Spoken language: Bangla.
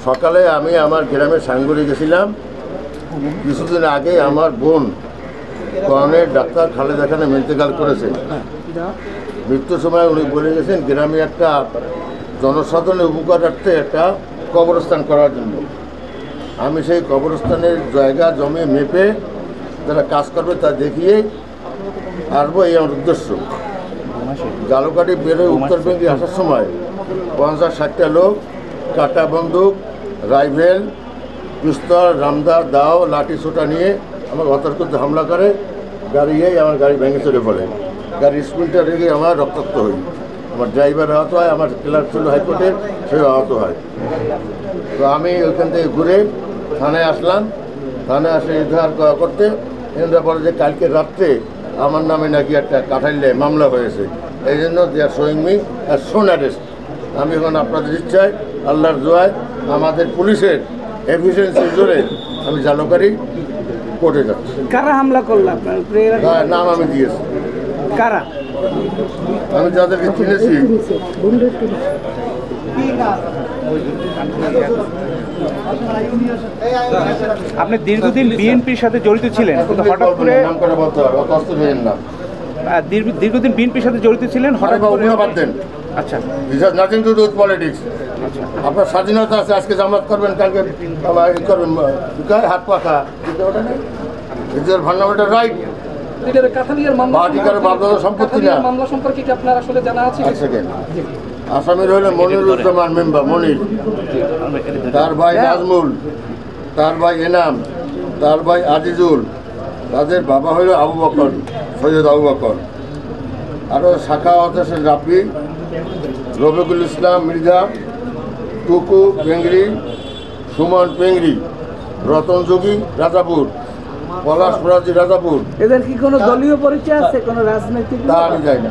সকালে আমি আমার গ্রামে সাঙ্গুরে গেছিলাম। কিছুদিন আগে আমার বোন কর্ণের ডাক্তার খালেদা খান ইন্তেকাল করেছে। মৃত্যুর সময় উনি বলে গেছেন গ্রামে একটা জনসাধারণের উপকারার্থে একটা কবরস্থান করার জন্য। আমি সেই কবরস্থানের জায়গা জমি মেপে যারা কাজ করবে তা দেখিয়ে আসবো, এই আমার উদ্দেশ্য। জালুকাঠি বেরোয় উত্তরবঙ্গে আসার সময় 50-60টা লোক কাটা বন্দুক, রাইফেল, পিস্তল, রামদা, দাও, লাঠি ছোটা নিয়ে আমার অতর্কিত হামলা করে। আমার গাড়ি ভেঙে চলে পড়ে। গাড়ির স্পিডটা রেখে আমার রক্তাক্ত হই। আমার ড্রাইভার আহত হয়, আমার ক্লার্ক ছিল হাইকোর্টের, সেও আহত হয়। তো আমি ওইখান থেকে ঘুরে থানায় আসলাম। থানায় আসে উদ্ধার করতে এরা বলে যে কালকে রাত্রে আমার নামে নাকি একটা কাঠাইলে মামলা হয়েছে, এই জন্য they are showing me as soon arrest. আমি এখন আপনাদের ইচ্ছায়, আল্লাহর দোয়ায়, আমাদের পুলিশের এফিসিয়েন্সি জোরে আমি জালুকাঠি কোর্টে যাচ্ছি। কারা হামলা করলো আপনার উপরে? নাম আমি দিয়েছি। কারা? আমি যাদেরকে চিনেছি। আপনি দীর্ঘদিন বিএনপির সাথে জড়িত ছিলেন, কিন্তু হঠাৎ করে নাম করে বলতে হবে, অত না। দীর্ঘদিন বিএনপির সাথে জড়িত ছিলেন, হঠাৎ করে বাদ দেন। আচ্ছা, this has nothing to do with politics. আপনার স্বাধীনতা আছে, আজকে জামাত করবেন, কালকে করবেন, হাত পাখা ভান্ডামেন্টাল রাইট। সম্পত্তি না। আসামির হইলে মনিরুজ্জামান মেম্বার মনির, তার ভাই নাজমুল, তার ভাই এনাম, তার ভাই আজিজুল, তাদের বাবা হইল আবু বকর, সৈয়দ আবু বকর। আরও শাখা হতেছে রাফি, রফিকুল ইসলাম মির্জা, টুকু পেংরি, সুমন পেংরি, রতন যোগী রাজাপুর, পলাশ ফরাজি রাজাপুর। এদের কি কোনো দলীয় পরিচয় আছে, কোনো রাজনৈতিক? তা আমি যাই না।